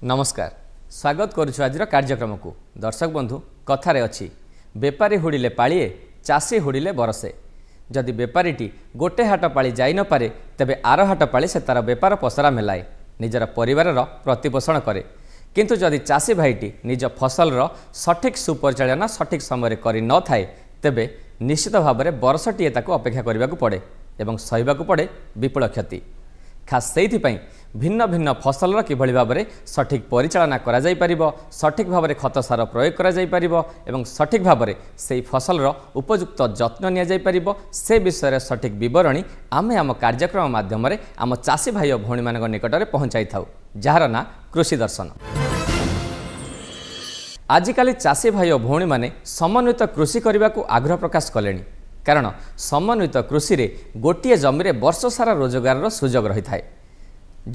नमस्कार स्वागत करुछु आज कार्यक्रम को दर्शक बंधु कथारे अछि बेपारी हुड़िले पाळिए चाषी हुड़िले बरसे जदि बेपारीटी गोटे हाट पाଳି जाई न पारे तेबे आर हाट पाଳି से तार बेपार पसरा मेलाए निजर परिवार प्रतिपोषण करे किंतु जदि चाषी भाईटी निज फसलर सठिक सुपरिचालना सठिक समय करि न थाए तेबे निश्चित भाव में बरसटीए ताकू अपेक्षा करने को पड़े एवं सहिबाकू पड़े विपुल क्षति खास से भिन्न भिन्न फसलर किभली भाव में सठिक परिचालना करा जाई परिबो सठिक भाव में खत सार प्रयोग करा जाई परिबो एवं सठिक भाव में से फसलर उपयुक्त जत्न निया जाई परिबो से विषय सठिक विवरणी आमे आम कार्यक्रम माध्यम आम चाषी भाई और भौणी मान निकट में पहुँचाई था जार ना कृषि दर्शन। आजिकाली चाषी भाई और भौणी माने समन्वित कृषि करने को आग्रह प्रकाश कले कारण समन्वित कृषि रे गोटे जमी वर्ष सारा रोजगार सुजोग रही थाए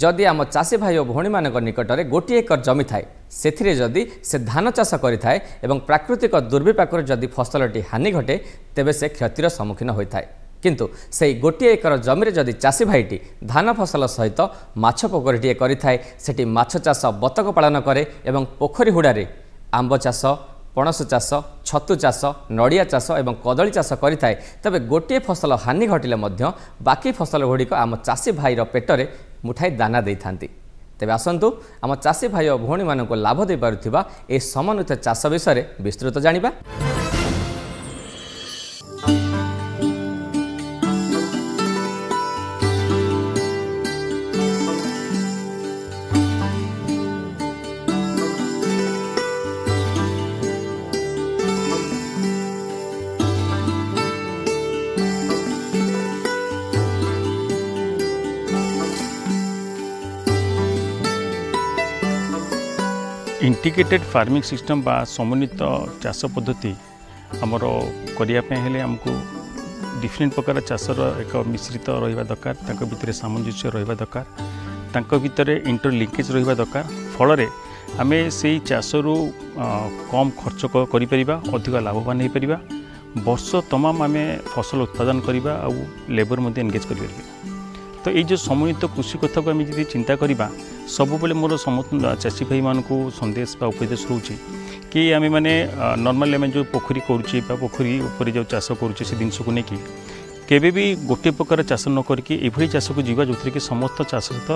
जदि आम चाषी भाई और भौणी मान निकट में गोटे एकर जमी थाए से जदि से धान चाष करें एवं प्राकृतिक दुर्विपाक जदि फसलटी हानि घटे तेबे से क्षतिर सम्मुखीन होता है किंतु से गोटे एकर जमी जदि चाषी भाईटी धान फसल सहित माछ पोखरीटे करें सेठी माछ चाष बतक पालन करे एवं पोखरी हुड़ारे आंब चाष पणस चाष छतु चाष नड़िया चाष एवं कदली चाष करें तबे गोटे फसल हानि घटिले मध्य बाकी फसल गुड़िक आम चाषी भाईर पेटरे मुठाई दाना दे था तेरे आसतु आम चाषी भाई और भौणी मान लाभ दे पारुथिबा ए समन्वित चाष विषय विस्तृत जानिबा। इंटीग्रेटेड फार्मिंग सिस्टम बा समन्वित चाष पद्धति आमर करने आमको डिफरेंट प्रकार चाषर एक मिश्रित रहा दरकार भितर सामंजस्य रहा दरकार भितर इंटरलिंकेज रहा दरकार फल आम से चाषरू कम खर्च कर अधिक लाभवान हो पार वर्ष तमाम आम फसल उत्पादन करवा आ लेबर एंगेज कर तो ये जो समन्वित कृषि कथा को आम जी चिंता करवा सब बेले मोर समस्त चाषी भाई मान को संदेश बा उपदेश रोचे कि आम मैंने नॉर्मली आम जो पोखरी करुचे पोखरी उपर जो चाष करुचे से जिनस को लेकिन केबे भी गोटे प्रकार चाष न करके एभली चाष को जीवा जो कि समस्त चाष सहित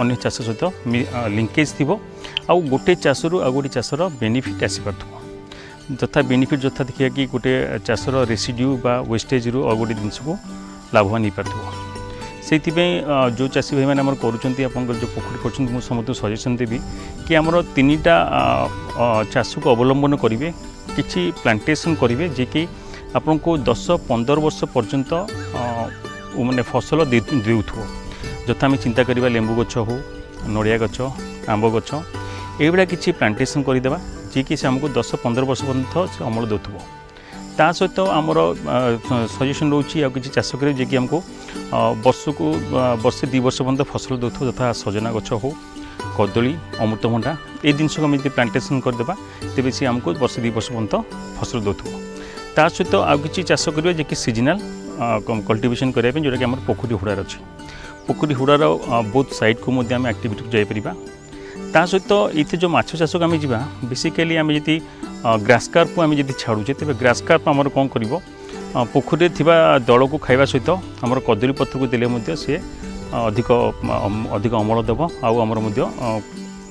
अन्य चाष सहित लिंकेज थी आउ गोटे चाषरू आ गोटे चाषर बेनिफिट आसी पार जथा बेनिफिट जथा देखिए कि गोटे चाषर रेसिड्यू बा वेस्टेज रु आ गोटे जिनस को लाभवान हो पार से जो चाषी भाई मैंने करुँच आप जो पोखरी कर समस्त सजेसन देवी कि आमर तीनटा चाष को अवलंबन करेंगे किसी प्लांटेशन करेंगे जे कि आपन को 10-15 वर्ष पर्यंत माने फसल देउथो जथा आम चिंता करवा लेंबू गछ हो नड़िया गछ आंब गछ एभला किसी प्लांटेशन करदेवा जे कि आमको 10-15 वर्ष पर्यंत से अमल देउथो ता सहित आमर सजेसन रोची आ किसी चाष करें जे कि आमको वर्ष को वर्षे 2 वर्ष पर्यंत फसल देउथो तथा सजना गछ हो कदली अमृतभंडा ये जिन को आम प्लांटेशन करदेवा तेज सी आमको वर्षे 2 वर्ष पर्यंत फसल देउथो ता सहित आउ किसी चाष करेंगे जे कि सीजनाल कल्टिवेशन करने जोटा कि आम पोखरी हुड़ार अच्छे पोखरी हुड़ार बोथ साइड को आम एक्टिविटी को जापर ता सहित ये जो माछ चाष को आम जा बेसिकली आम जी ग्रासकार्प को आम जब छाड़ूचे तेज ग्रासकार्प आमर कौन कर पोखरी दल को खावा सहित आमर कदली पत्र को देले सी अधिक अधिक अमल देव आमर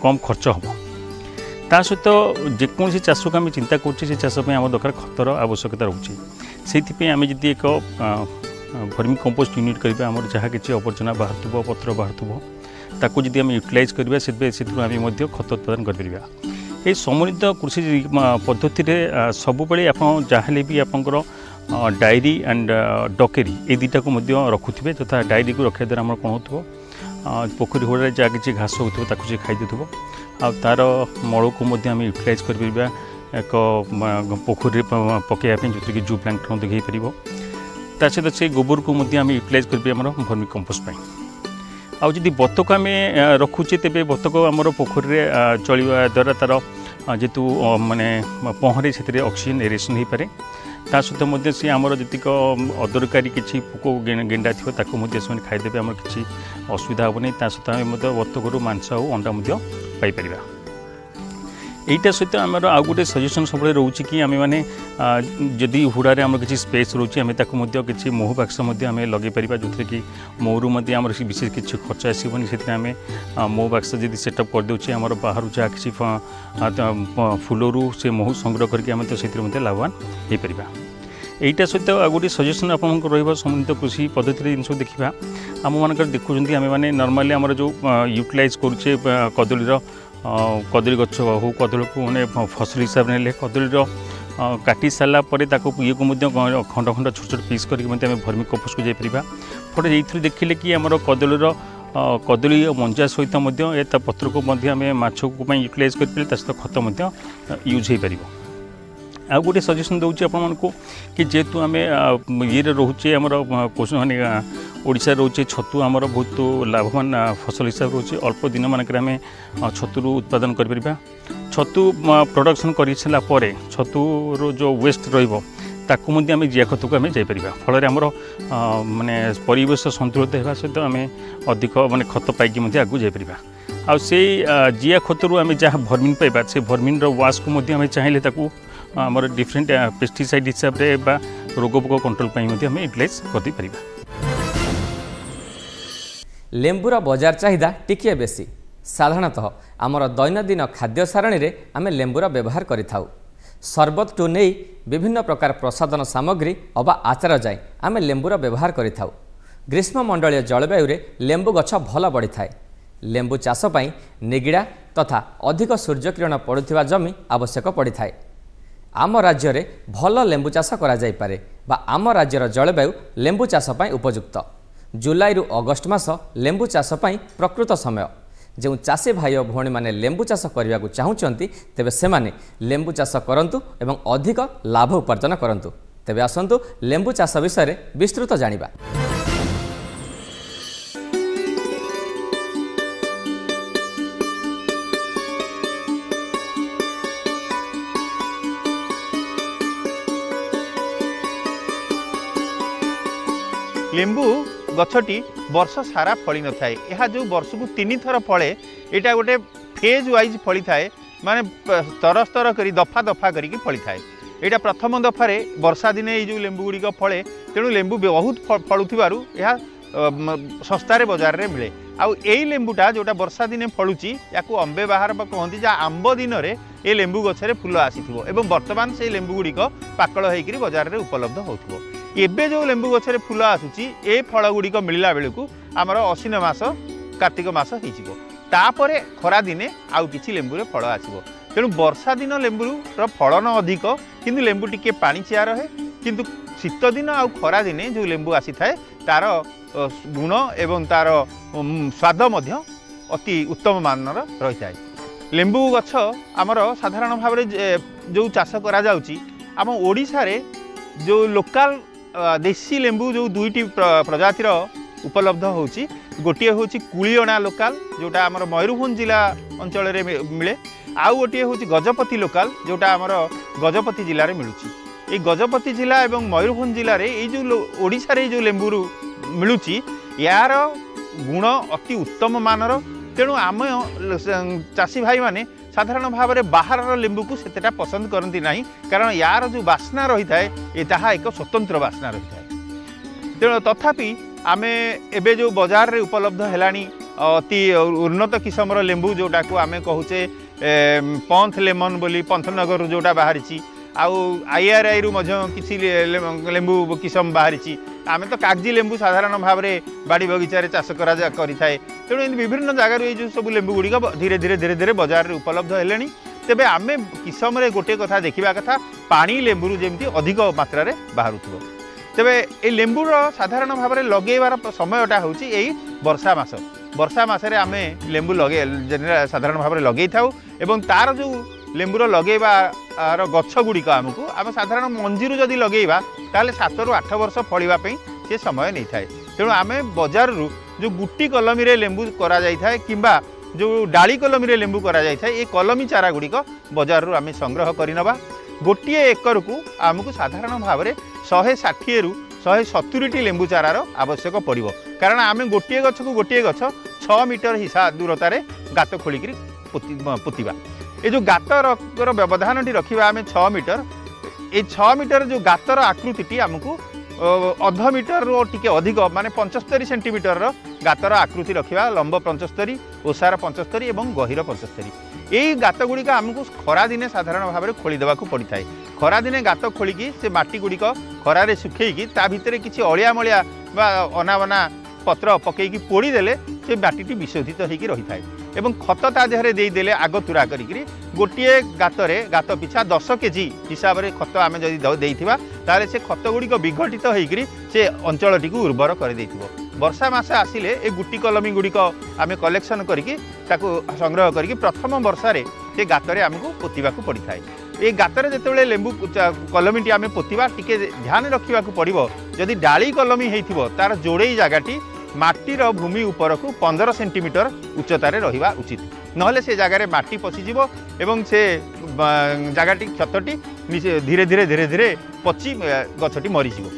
कम खर्च हम ता सहित जेकोसी चाष को आम चिंता करें चाष आम दरकार खतर आवश्यकता रोचे से आम जी एक वर्मी कंपोस्ट यूनिट करवा आम जहाँ किसी आवर्जना बाहर पत्र बाहर ताकू जब आम यूटिलाइज करवा से आम खत उत्पादन कर ये समन्वित कृषि पद्धति सबुबले आप जहाँ भी आपंकर डायरी एंड डकेरी ये दुटा को रखुवे तथा डायरी को रखा द्वारा आम कौन हो पोखरी हुड़ा जहाँ किसी घास हो खाई देव आ तार मल को आम यूटिलाइज कर एक पोखरी पकड़ापी जो कि जू प्लांटन देखी पार ता सहित से गोबर को आम यूटिलाइज कर वर्मी कंपोस्ट आउ जदि बतक आम रखुचे तेज बतक आमर पोखरी चलवा द्वारा तार जेतु माने पहरे से ऑक्सीजन एरेसन हो पाए ता सहित सी आमर जीक अदरकारी किसी पोक गेंडा थी से खाईदे आम किसी असुविधा हेनी ता सहित आम बतकरू मांस और अंडा पाइपर। এইটা সहित आमर आउ गोटे सजेसन सब रोचे कि आम मैंने जदि हुड़ारे आम किसी स्पेस रोचे आम किसी महू बाक्स आम लगे पार जो थे कि महूरु आम विशेष किसी खर्च आसबनी से आम महू बाक्स जब सेटअप करदे आम बाहर जहाँ किसी फूलरू से महू संग्रह करके आम तो से लाभवान हो पार এইটা সহিত গোटे सजेसन आपको रहा समन्वित कृषि पद्धति जिन देखा आम मानक देखुं आम मैंने नॉर्मली आमर जो यूटिलाइज करुचे कदली गछ हो कदली को मैंने फसल हिसाब से कदलीर काटी सारा ये खंड खंड छोट छोट पीस करके भर्मी कंपोस्ट को जापर फटे ये देखिले कि आमर कदलीर कदली मंजा सहित पत्र को आम माछ को यूटिलाइज कर सहित खत यूज हो पार आ गोटे सजेसन दूसरी आपको कि जेहेतु आम ये रोचे आमर माने ओडिशा रोचे छतु आमर बहुत लाभवान फसल हिसाब से रोचे अल्प दिन मानक आम छतु उत्पादन कर छतु प्रोडक्शन कर सारापर छतुर जो वेस्ट रही आम जिया खत को आम जापर फल आमर माने परिवेश संतुलित होगा सहित आम अधिक माने खत पाई आगू जापर आ से जिया खतरू आम जहाँ भर्मिन पाइबा से भर्मिन वाश को आम चाहिए आमर डिफरेंट पेस्टिसाइड हिसाब से रोग पोक कंट्रोल आम यूटिलाइज कर लेंबूर बजार चाहिदा टिकिए बेसी साधारणतः आमर दैनंदिन खाद्य सारणी रे आमे लेंबूर व्यवहार करिथाउ सरबत टू नहीं विभिन्न प्रकार प्रसाधन सामग्री अबा आचार जाए आमे लेंबूर व्यवहार करिथाउ ग्रीष्ममंडलीय जलवायु रे लेंबू गछ भल बढ़ी थाए लेंबू चाष पई निगिड़ा तथा अधिक सूर्यकिरण पड़ुथिबा जमी आवश्यक पड़ी थाए आम राज्य रे भल लेंबू चाष करा जाय पारे बा आम राज्यर जलवायु लेंबू चाष पई उपयुक्त जुलाई रु अगस्ट मास लेंबू चाष पई प्रकृत समय जो चाषी भाई और भौणी माने लेंबू चाष करने को चाहूँगी तेबे सेमाने लेंबू चाष करंतु एवं अधिक लाभ उपार्जन करंतु तेबे आसंतु लेंबू चाष विषय विस्तृत जानिबा। लेंबू गछटी वर्ष सारा फली न थाए यह जो वर्ष को 3 थर फले यहाँ गोटे फेज वाइज फली थाए माने स्तर स्तर करी दफा दफा करी फली थाए यहाँ प्रथम दफारे वर्षा दिने जो लेंबू गुड़िक फले तेणु लेंबू बहुत फलुथिबारु यह सस्तार बजार में मिले आउ यही लेंबूटा जोटा वर्षा दिने फलुची या अंबे बाहर कहती जहाँ आंब दिन में ये लेंबू गछरे फुल आसी एवं वर्तमान से लेंबू गुड़िक पाकल होकर बजार में उपलब्ध होथबो एबे जो लेंबू गछरे फुल आसुची ए फल गुड़िक मिलला बेलू आमर अश्विन मास कार्तिक मास हो तापरे खरा दिने आउ किछि लेंबू फल आसो तेणु वर्षा दिन लेंबूर फलन अधिक किंतु लेंबू टिके पाणिचिया रहे किंतु शीत दिन आउ खरा दिने जो लेंबू आसी थाए तार गुण एवं तार स्वाद मध्य अति उत्तम मानर रही थाए लेंबू गछ आमर साधारण भाव जो चाष करा जाउची आम ओडिशा रे जो लोकल देशी लेंबू जो दुईटी प्रजातिर उपलब्ध होची गोटे हूँ कुलियणा लोकाल जोटा आमर मयूरभंज जिला अंचल मिले आउ गोटे हूँ गजपति लोकाल जोटा आमर गजपति जिले में मिलूँ ये गजपति जिला एवं मयूरभंज जिले में ये जो ओडिशा रे जो लेंबू मिलूची यार गुण अति उत्तम मानर तेणु आम चाषी भाई माने साधारण भाव में बाहर लेंबू को सेटा पसंद करती ना कारण यार जो बास्ना रही है ताहा एक स्वतंत्र बास्ना रही है तेणु तथापि आमे एबे जो बाजार रे उपलब्ध हेलानी अति उन्नत किस्मर लेंबू जोटा को आमे कहूचे पंथ लेमन बोली पंथनगर जोटा बाहरी आउ IRI रु किसी लेंबू किस्म बाहरी आमे तो कागजी लेंबू साधारण भाव में बाड़ी बगीचार चाष करें तेणु विभिन्न जगार ये सब लेंबू गुड़िक धीरे धीरे धीरे धीरे बाजार में उपलब्ध है तेबे आमे किस्म गोटे कथा देखा कथा पानी लेंबू जमी अधिक मात्रा बाहर तेबे ये लेंबूर साधारण भाव में लगेबार समयटा हूँ यही वर्षा मसरे आमे लेंबू लगे साधारण भाव में लगे था एवं तार जो लेंबूर लगेबार गछ गुड़िक आमको आम साधारण मंजीरू जदि लगेबा ताले 7 ରୁ 8 वर्ष फलिबापई से समय नहीं थाए तेणु आम बजार जो गुटी कलमी रे लेंबू करा जाय थाए किंबा जो डाली कलमी रे लेंबू करा जाय थाए ये कलमी चारा गुड़िक बजार रू आम संग्रह करनबा गोटे एकर को आमको साधारण भाव में 160 ରୁ 170 लेंबू चारार आवश्यक पड़ो कारण आम गोटे गछ को गोटे गछ 6 मीटर हिसाब दूरतार गात खोलिक पोतिबा ये जो गातर व्यवधान रखा आम 6 मीटर ये 6 मीटर जो गातर आकृति आमको अर्ध मीटर टी अधिक माने 75 सेंटीमीटर गातर आकृति रखा लंब 75 ओसार 75 और गहिर 75 यही गात गुड़िक आमको खरा दिने साधारण भाव में खोलीदेवा पड़ता है। खरा दिने गात खोलिकी से माटी गुड़िक खरारे सुखेकी ता भितर किसी अलिया मलिया अनाबना पत्र पकईकी पोड़ीदेले से माटी विशोधित होकर रही है एवं खत ता देहरे देदेले आग तुरा करी गोटे गात पिछा 10 केजी हिसाब से खत आम जदि ताले से खत गुड़िक विघटित होकर से अंचल टी उर्वर कर वर्षा मास आसिले ए गुटी कलमी गुड़िक आम कलेक्शन करके संग्रह करके प्रथम वर्षारे से गातरे आमको पोतीबा पड़ता है। ये गातर जिते लेंबू कलमी आम पोतीबा टिके ध्यान रखा पड़ो जदि डाली कलमी होइथिबो तार जोड़े जगह माटीर भूमि ऊपर को 15 सेंटीमीटर उच्चतार रहिबा उचित नहले से जगार माटी पशिजिवो एवं से जगहटी क्षतटी धीरे धीरे धीरे धीरे पची गछटी मरीजिवो।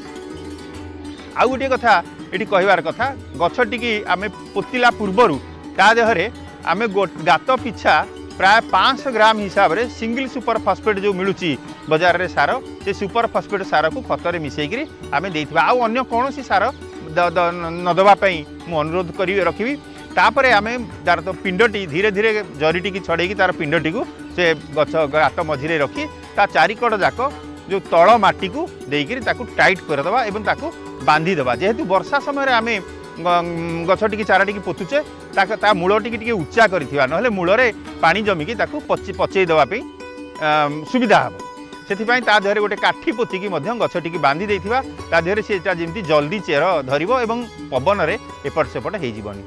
आउ गोटे कथा ये कहबार कथा गछटी की आम पोतिला पूर्वर ता देहरे आम गात पिछा प्राय 500 ग्राम हिसाब से सिंगल सुपर फॉस्फेट जो मिलूँ बजार रे सार से सुपर फॉस्फेट सार को खतरे मिसेकरी आम देइथिबा आउ अन्य कौन सार नदवाई मु अनुरोध कर रखी तापर आम तार तो पिंडटी धीरे धीरे जरीटी की छड़े तार पिंडटी को से गछ गात मझिरे रखी ता चारिकड़ जाक जो तल माटी को देकर टाइट करदे एवं ताकू बांधीदे जेहेतु वर्षा समय आम गछटी की चाराटी की पोतुचे ता मूलटी टी उच्चा करथिबा नहले मूलरे पानी जमिकी ताकू पचई देवाई सुविधा हम से देहरे गोटे काठी पोतिकी गछटी की बांधी देथिबा ता देहरे से जमी जल्दी चेर धरिबो एवं पवन रे एपट सेपट हो जीवनी।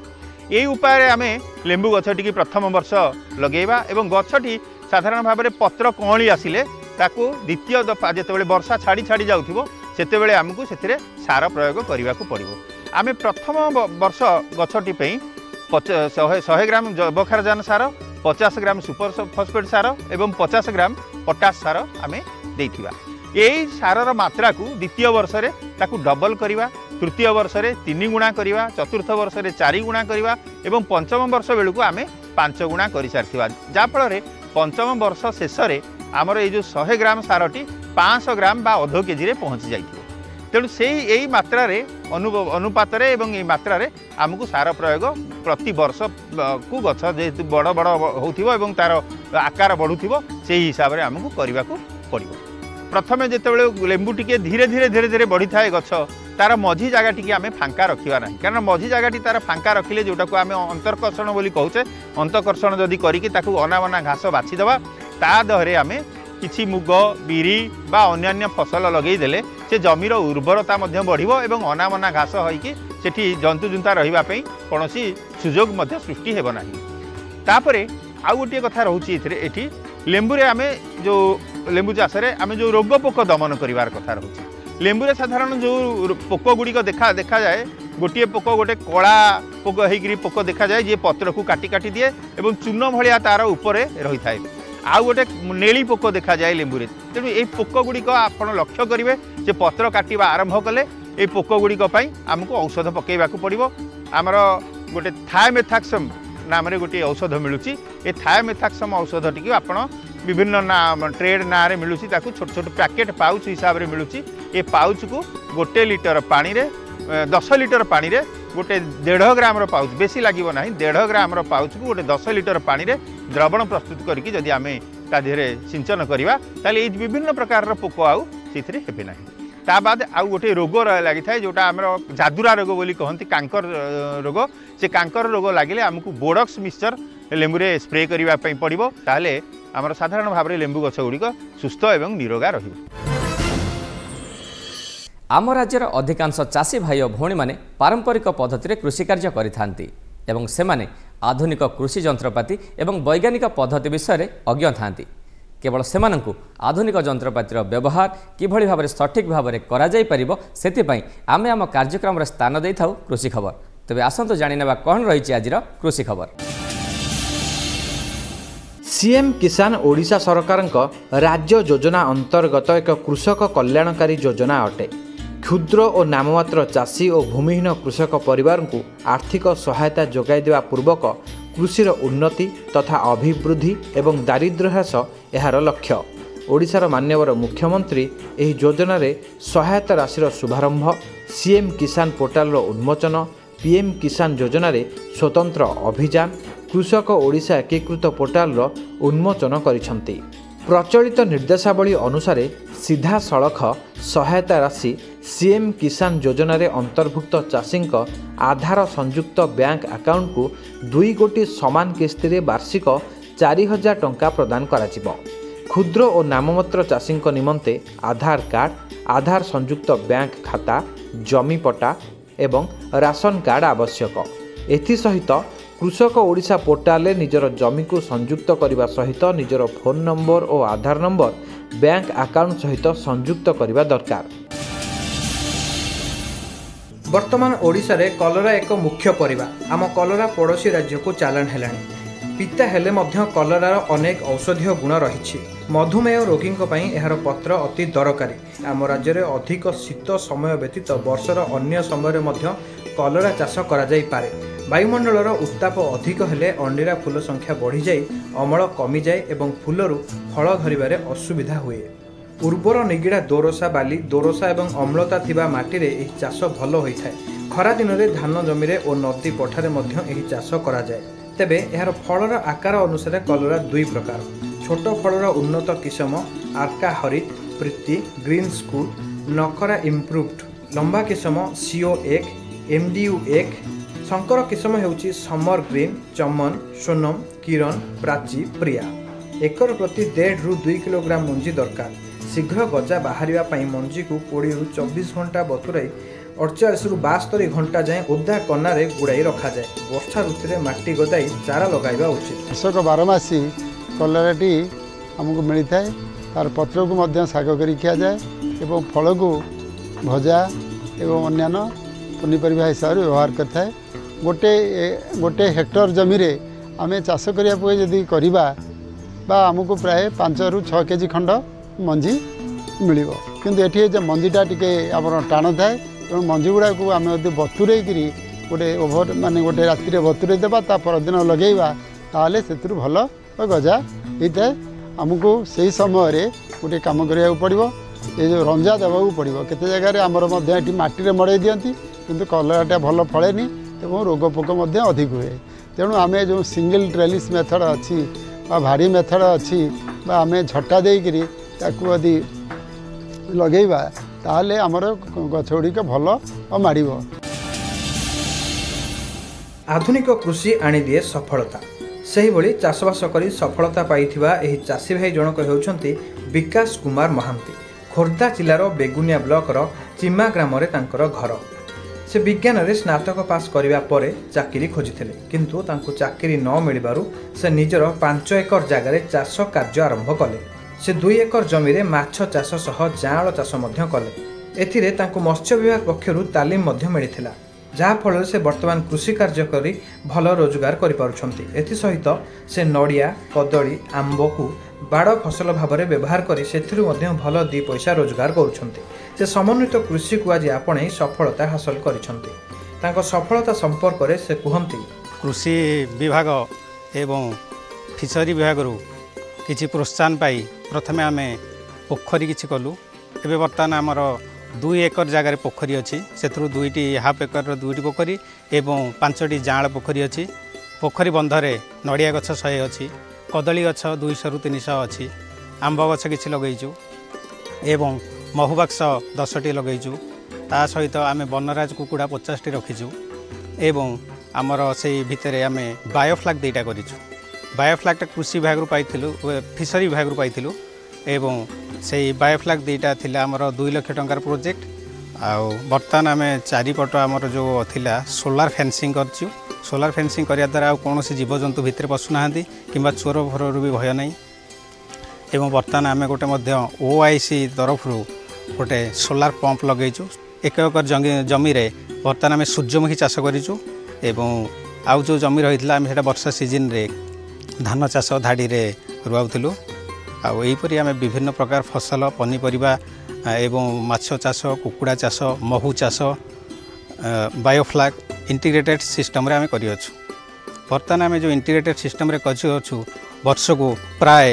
यही उपाय आम लेंबू गछटी की प्रथम वर्ष लगेबा एवं गछटी साधारण भाव में पत्र कअली आसिले ताकू द्वितीय दफा जितेबाला वर्षा छाड़ी छाड़ी जाउथिबो सेतेबेले आमको सेतिरे सार प्रयोग करने को पड़ो। आम प्रथम वर्ष गछटी 100 ग्राम जैवखारजान सार 50 ग्राम सुपर फॉस्फेट सार एवं 50 ग्राम पोटास सार आम देथिबा। यही सारर मात्रा को द्वितीय वर्ष रे ताकू डबल करिवा, तृतीय वर्ष रे 3 गुणा करिवा, चतुर्थ वर्ष रे 4 गुणा करिवा एवं पंचम वर्ष बेलू आम 5 गुणा कर सारिथिबा जाफल पंचम वर्ष शेष रे आमर ये जो 100 ग्राम सारटी 500 ग्राम बा अध केजी रे पहुँची जाइथिबो। तेणु से यही मात्रा रे अनुपात एवं ये मात्रा रे आमको सार प्रयोग प्रति वर्ष को गछ जेहेतु बड़ बड़ होथिबो एवं तार आकार बढ़ुथिबो से हिसाब रे आमको करने को पड़ो। प्रथमे जितेबाला लेंबू टिके धीरे धीरे धीरे धीरे बढ़ी थाए गछ तार मझी जगह टी आम फांका रखा ना कारण मझी जगह तार फांका रखिले जोटा को आम अंतर्कर्षण बोली कहूचे अंतर्कर्षण जदि करके अनाबना घास बाछीदवा ता देहरे आम किछि मुग बिरी बा अन्यान्य फसल लगेदेले से जमीर उर्वरता बढ़िबो एवं अनाबना घास होइकी सेठी जंतु जुंता रहिबा पई कोनोसी सुजोग मध्य सृष्टि हेबो नाही। तापरे आउ गोटे कथा रहउची एठी लेंबू रे आमे जो लेंबू चाष रे आमे जो रोग पोक दमन करिवार कथा रहउची। लेंबू रे साधारण जो पोक गुड़िक देखा जाए गोटे पोक गोटे कला पोक होइकरी पोक देखा जाए जे पत्र को काटी काटी दिए एवं चून भलिया तार उपरे रही थाए। आउ गोटे नेली पोक देखा जाए लेंबू रे तेणु ये पोक गुड़िक आपण लक्ष्य करेंगे जे पत्र काटिबा आरंभ कले ये पोक गुड़िक आमको औषध पकेबा पड़ो। आमर गोटे थायमेथाक्सम नाम रे गोटे औषध मिलूँ ये थायमेथाक्सम औषध टी आपण विभिन्न ट्रेड ना रे मिलूँ छोट छोट पैकेट पाउच हिसाब से मिलूँ। ये पाउच को 1 लिटर पानी रे 10 लिटर पानी रे गोटे 1.5 ग्राम पाउच बेसी लगे ना 1.5 ग्राम पाउच को गोटे 10 लिटर पानी रे द्रवण प्रस्तुत करके जदि आम तादेहरे सिंचन करवा ताले विभिन्न प्रकार पोक आउ से हेबे ना। ता बाद आउ गोटे रोग लगी था जोटा आम जादुरा रोग बोली कहती कांकर रोग से कांकर रोग लगे आमको बोडक्स मिक्सचर लेंबू रे स्प्रे करने पड़ो ताहले आमर साधारण भाव में लेंबू गछ गुड़िक सुस्थ एवं निरोगा रहिबो। आम राज्यर अधिकांश चाषी भाई और भौणी माने पारंपरिक पद्धति कृषि कार्य करिथांती एवं सेमाने आधुनिक कृषि जंत्रपाति एवं वैज्ञानिक पद्धति विषय में अज्ञ थांती। केवल सेमानंकु आधुनिक जंत्रपातिर व्यवहार किभଳି भाव सठिक भाव में करा जाई परिबो सेतिपई आमे आम कार्यक्रम रे स्थान देई थाउ कृषि खबर। तबे आसंतु जानि नेबा कोन रहिछि आजिर कृषि खबर। सीएम किसान ओडिशा सरकारक राज्य योजना अंतर्गत एक कृषक कल्याणकारी योजना अटे। क्षुद्र और नाममात्र चाषी और भूमिहीन कृषक परिवार को आर्थिक सहायता जोगाई देवा पूर्वक कृषिर उन्नति तथा अभिवृद्धि एवं दारिद्र्य ह्रास एहार लक्ष्य। ओडिशार मान्यवर मुख्यमंत्री एही योजना रे सहायता राशिर शुभारंभ, सीएम किसान पोर्टाल उन्मोचन, पीएम किसान योजना रे स्वतंत्र अभियान, कृषक ओडिशा एकीकृत पोर्टाल उन्मोचन करिसंती। प्रचलित निर्देशावली अनुसार सीधा सड़क सहायता राशि सीएम किसान योजना रे अंतर्भुक्त चाषी आधार संयुक्त बैंक अकाउंट को 2 गोटी समान किस्ती रे वार्षिक 4000 टंका प्रदान करा। क्षुद्र और नाममात्र चाषी निमंते आधार कार्ड, आधार संयुक्त बैंक खाता, जमी पट्टा एवं राशन कार्ड आवश्यक। एसहित कृषक ओडिशा पोर्टाल निजर जमी को संयुक्त करने सहित निजर फोन नंबर और आधार नंबर बैंक अकाउंट सहित संयुक्त करने दरकार। वर्तमान ओडिशा रे कलरा एक मुख्य परिबा। आम कलरा पड़ोशी राज्य को चालाण हेलाणी। पिता हेले मध्य कलरार अनेक औषधीय गुण रही। मधुमेह रोगी यार पत्र अति दरकारी। आम राज्य में अधिक शीत समय व्यतीत वर्षर अन्य समय कलरा चाष करा जाई पारे। वायुमंडलर उत्ताप अधिक हेले अंडीरा फूल संख्या बढ़ी जाए, अमल कमी जाए एवं फूलरू फल धरिबारे असुविधा हुए। उर्वर निगिड़ा दोरसा बाली, दोरसा एवं अम्लता थिबा माटीरे एही चाष भल होइथाय। खरा दिन में धान जमी और नदी पठारे मध्य एही चाष करा जाए। तेबे यार फलर आकार अनुसार कलरा 2 प्रकार। छोट फलर उन्नत किस्म आर्का हरित, प्रीति, ग्रीन स्कूल, नखरा इम्प्रूव्ड, लंबा किस्म CO1, MDU1, शंकर किस्म हेउची समर ग्रीन, चमन, सोनम, किरण, प्राची, प्रिया। एकर प्रति 1.5 ରୁ 2 किलोग्राम मंजी दरकार। शीघ्र गजा बाहर मंजी को 20 ରୁ 24 घंटा बतुराई 48 ରୁ 72 घंटा जाए ओदा कनारे गुड़ाई रखा जाए। वर्षा ऋतु में माटी गदाई चारा लगाइबा उचित। कृषक बारमासी कलराटी आमको मिलता है। तार पत्र को मध्य शाग करी खिया जाए एवं फल को भजा एवं अन्यान्य पनीपरिया हिसाब से व्यवहार करता है। गोटे हेक्टर जमी रे आमे चाष करिया जदि करिबा बा आमको प्राय 5 ରୁ 6 केजी खंड मंजी मिलिबो। किंतु एठी जे मंजीटा टिके आमर टाण थाए तेणु मंजी गुड़ा को आम बतुरे गोटे ओभर माने गोटे राति बतुरे देवा ता परदिन लगेवा ताले से भल गजा होता है। आमको से समय गोटे कम करा पड़ो, ये जो रंजा देवाक पड़ो। केते जगह आमर माटी मड़े दिंती किंतु कलराटा भल फलेनी और रोग पोक अधिक हुए। तेणु आम जो सिंगल ट्रेलिस मेथड अच्छी भारी मेथड अच्छी आम झटा देकरी यदि लगेवा ताहले आमर गछ गुड़िक भल माड़। आधुनिक कृषि आनी दिए सफलता। सही भली चाषबास करी सफलता पाइथिबा एही चाषी भाई जनक हेउछंती विकास कुमार महांती। खोर्धा जिलार बेगुनिया ब्लॉकर चिमा ग्राम रे तांकर घर। से विज्ञान रे स्नातक पास करिबा परे चाकरी खोजिथिले, किंतु तांको चाकरी न मिलिबारु से निजर 5 एकर जगार चाष कार्य आरंभ कले। से 2 एकर जमी रे माछ चाष सह जाँल चाष मध्य कले। एथिरे तांको मत्स्य विभाग पक्षरु तालीम मध्य मिलिथिला, जहाँ फल से वर्तमान कृषि कार्य करी भल रोजगार करिपारुछंती। एथि सहित से नड़िया, कदली, आंब को बाड़ फसल भाव में व्यवहार करी सेथिरु मध्य भल 2 पैसा रोजगार करुछंती। से समन्वित कृषि को आज आपणे सफलता हासिल करिछंती। तांको सफलता संपर्क रे से कहंती कृषि विभाग एवं फिशरी विभाग रु किछि प्रोत्साहन पाई प्रथमे आमे पोखरी किछि कलु। एबे वर्तमान आमर 2 एकर जगार पोखरी अच्छी, से 2टी हाफ एकर 2टी पोखरी एवं 5टी जाँल पोखरी अच्छी। पोखरी बंधरे नड़िया गछ 100 अच्छी, कदली गछ 200 ରୁ 300 अच्छी, आंब गछ किछि लगेइछु एवं महुबाक्स 10टी लगेइछु। ता सहित आमे बनराज कुकुड़ा 50टी रखीछु एवं आमर से भितर आमे बायोफ्लाग 2टा करिछु। बायोफ्लागटा कृषि विभाग रु पाइथिलु, फिशरी विभाग रु पाइथिलु एवं से बायोफ्लाग 2टा थिला आमर 2 लाख टंकार प्रोजेक्ट। आउ बर्तमान आमे चारिपट आमर जो थिला सोलार फेंसिंग करछु। सोलार फेंसिंग करिया द्वारा कौन जीवजंतु भितर पशुना कि चोर फोर भी भय नहीं। एवं बर्तमान आमे गोटे OIC तरफ गोटे सोलार पंप लगेचु। 1 एकर जमी रे बर्तमान आमे सूर्यमुखी चाष करिचु एवं आउ जो जमी रहितला आमे सेटा वर्षा सीजन रे धान चाष धाड़ी रे रुआउथिलु। आउ एहीपरि आमे विभिन्न प्रकार फसल पनीपरिबा एवं माछ चाष, कुकुड़ा चाष, महू चाष बायोफ्लाग इंटीग्रेटेड सिस्टम रे आमे करियछु। बर्तमान आम जो इंटीग्रेटेड सिस्टम रे करूँ वर्ष को प्राय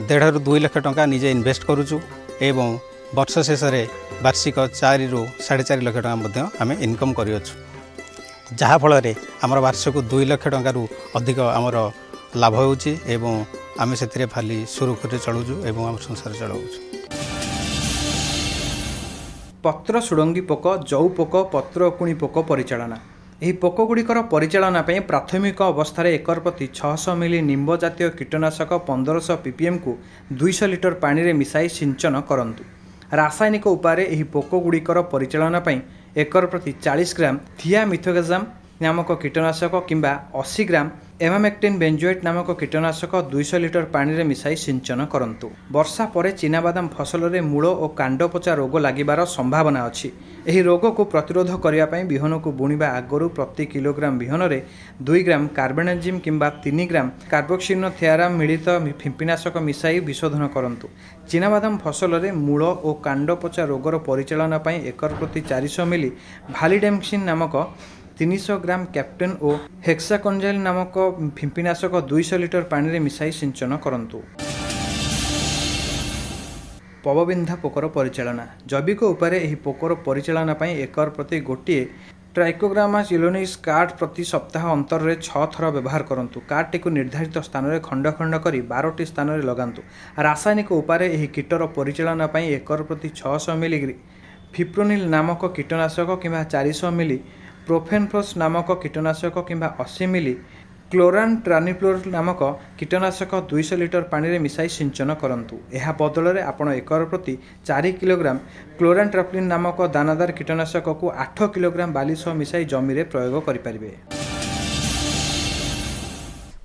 1.5 ରୁ 2 लाख टंका निजे इन्वेस्ट करूँ एवं वर्ष शेष में वार्षिक 4 ରୁ 4.5 लाख टंका आम इनकम करूँ जहाँफल आमर वार्षिक 2 लाख टंकार अधिक आमर लाभ होमें से फाली सुरुखुरी चलुचु एवं आम संसार चलाऊँ। पत्र सुडंगी पोक जौ पोक पत्र कुणी पोक परिचालना ଏହି ପୋକଗୁଡ଼ିକର ପରିଚାଳନା ପାଇଁ ପ୍ରାଥମିକ ଅବସ୍ଥାରେ ଏକର ପ୍ରତି 600 ମିଲି ନିମ୍ବ ଜାତୀୟ କୀଟନାଶକ 1500 ppm କୁ 200 ଲିଟର ପାଣିରେ ମିଶାଇ ସିଞ୍ଚନ କରନ୍ତୁ। ରାସାୟନିକ ଉପାୟରେ ଏହି ପୋକଗୁଡ଼ିକର ପରିଚାଳନା ପାଇଁ ଏକର ପ୍ରତି 40 ଗ୍ରାମ ଥିଆମିଥୋଗାଜାମ୍ नामक कीटनाशक किंबा 80 ग्राम एमामेक्टिन बेंजोएट नामक कीटनाशक 200 लिटर पानी रे मिसाई सिंचन करंतु। वर्षा परे चीनाबादाम फसल रे मूल और कांडपचा रोग लागिबार संभावना अछि। एही रोग को प्रतिरोध करिया पई बिहन को बुणिबा आगरु प्रति किलोग्राम बिहन रे 2 ग्राम कार्बेनेजिम किंबा 3 ग्राम कार्बोक्सिनोथियाराम मिलित फिंपीनाशक मिसाई विशोधन करंतु। चीनाबादाम फसल रे मूल और कांडपचा रोगर परिचालना पई एकर प्रति 400 मिली भालिडेमक्सिन नामक 300 ग्राम कैप्टेन और हेक्साकोन्जाइल नामक फिंपीनाशक 200 लिटर पानी रे मिसाई सिंचन करंतु। पवबिंधा पोकर परिचालना जैविक उपाय एही पोकर परिचालना पई एकर प्रति गोटे ट्राइकोग्रामा चिलोनिस कार्ड प्रति सप्ताह अंतर रे 6 थर व्यवहार करंतु। कार्डटी को निर्धारित स्थान रे खंड खंड करी 12टी स्थान रे लगांतु। रासायनिक उपाय एही कीटर परिचालना पई एकर प्रति 600 मिली फिप्रोनिल नामक कीटनाशक किंबा 400 मिली प्रोफेनफ्रॉस नामक कीटनाशक किंबा 80 मिली क्लोरान ट्रानिफ्लोर नामक कीटनाशक 200 लिटर पानी रे मिसाई सिंचन करंतु। एहा बदल रे आपण एकर प्रति 4 किलोग्राम क्लोरान ट्राप्लिन नामक दानादार कीटनाशक को 8 किलोग्राम बाली सह मिसाई जमी रे प्रयोग करि परिबे।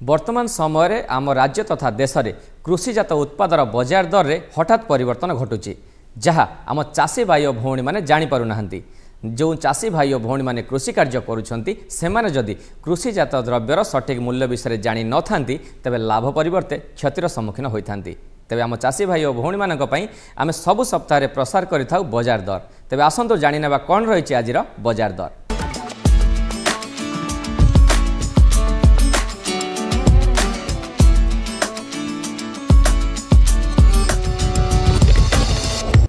वर्तमान समय रे आम राज्य तथा देश रे कृषिजात उत्पादर बाजार दर रे हठात परिवर्तन घटुची जहाँ आम चाषी भाई और भौणी माने जानि पारु नाहंती। जो चाषी भाई और भौणी माने कृषि कार्य करुछंती सेमाने जदि कृषिजात द्रव्यर सठिक मूल्य विषय जानि न थांती तबे लाभ परिवर्ते क्षतिर सम्मुखीन होइथांती। तेबे आम चाषी भाई और भौणी मानक पई आमे सब सप्ताह रे प्रसार करिथाउ बाजार दर। तेबे आसंतु जानि नेबा कोन रहिछि आजिर बाजार दर।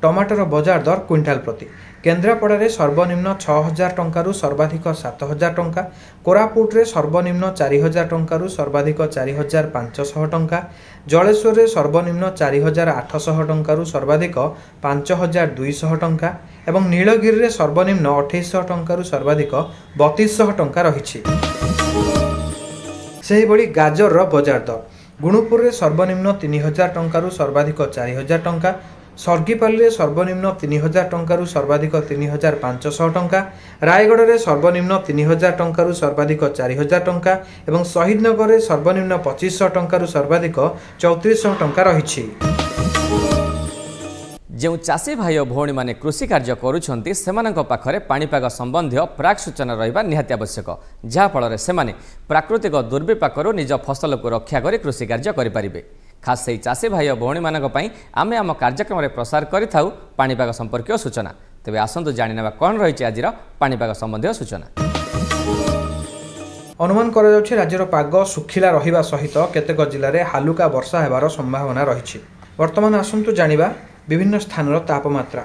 टमाटर बाजार दर क्विंटाल प्रति केन्द्रापड़ा सर्वनिम्न 6000 टंकारु सर्वाधिक 7000 टंका, कोरापुट रे सर्वनिम्न 4000 टंकारु सर्वाधिक 4500 टंका, जलेश्वर रे सर्वनिम्न 4800 टंकारु सर्वाधिक 5200 टंका एवं नीलगिरी रे सर्वनिम्न 2800 टंकारु सर्वाधिक 3200 टंका रहिछि। सेही बड़ी गाजर रो बाजार दर गुणुपुर रे सर्वनिम्न 3000 टंकारु सर्वाधिक 4000 टंका, सर्गीपाली सर्वनिम्न 3000 टंकारु सर्वाधिक 3500 टंका, रायगढ़ रे सर्वनिम्न 3000 टंकारु सर्वाधिक 4000 टंका एवं शहीदनगर रे सर्वनिम्न 2500 टंकारु सर्वाधिक 3400 टंका रहिछि। जो चाषी भाई और भौणी माने कृषि कार्य करुछंती सेमानक पाखरे पाणीपाग संबंधी प्राक सूचना रहिबा निहाती आवश्यक जहाँफल से प्राकृतिक दुर्विपाकरू निज फसल को रक्षा कर कृषि कार्य करें। खास से चाषी भाई और भौणी मानक पई आमे आम कार्यक्रम में प्रसार करिथाउ पाणीपाग संपर्क सूचना। तेबे आसंतु जानि नेबा कोन रहिछि आजिर पाणीपाग संबंधी सूचना। अनुमान करा जाउछि राज्यर पाग सुखिला रहिबा सहित केतेक जिल्ला रे हालुका वर्षा हेबार संभावना रहिछि। वर्तमान आसंतु जानिबा विभिन्न स्थानर तापमात्रा।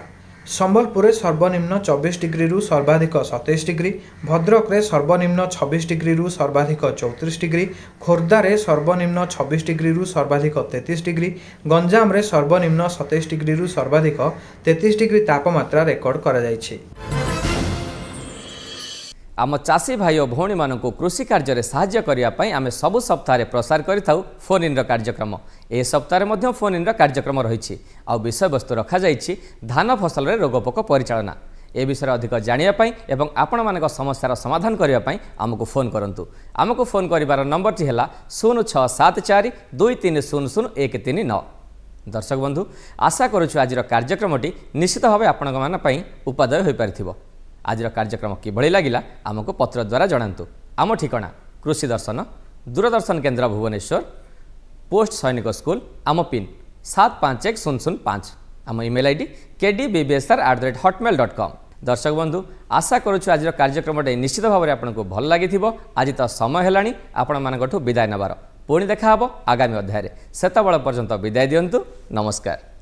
संबलपुर सर्वनिम्न 24 डिग्री रु सर्वाधिक 27 डिग्री, भद्रक रे सर्वनिम्न 26 डिग्री रु सर्वाधिक 34 डिग्री, खोर्धा रे सर्वनिम्न 26 डिग्री रु सर्वाधिक 33 डिग्री, गंजाम रे सर्वनिम्न 27 डिग्री रु सर्वाधिक 33 डिग्री तापमात्रा रेकर्ड करा जायछि। आम चाषी भाई और भौणी मानक कृषि कार्य साहाय्य करिया पई आमे सब सप्ताह रे प्रसार करिथाउ फोन इन कार्यक्रम। ए सप्ताह मध्ये फोन इन कार्यक्रम रहिछि आ विषय वस्तु रखा जाइछि धान फसल रे रोगपोक परिचालना। ए विषय अधिक जानिया पई एवं आपण मानक समस्यार समाधान करिया पई हमकु फोन करंतु। हमकु फोन करिवार नंबर टी हैला 0674 2300 दर्शक बंधु आशा करूछु आजिर कार्यक्रमटी निश्चित भावे आपण मान पई उपादेय होई पारिथिबो। आजिर कार्यक्रम किभଳି ଲାଗିଲା ଆମକୁ पत्र द्वारा जणांतु। आम ठिकाना कृषि दर्शन दूरदर्शन केन्द्र भुवनेश्वर पोस्ट सैनिक स्कूल आम पिन 751005 आम इमेल आईडी kdbbsr@hotmail.com। दर्शक बंधु आशा करुछु आज कार्यक्रमटे निश्चित भाव में आपको भल लगी आज तो समय है आपण मानू विदाय नबार पुणी देखा आगामी अध्याय से पर्यंत विदाय दिंतु नमस्कार।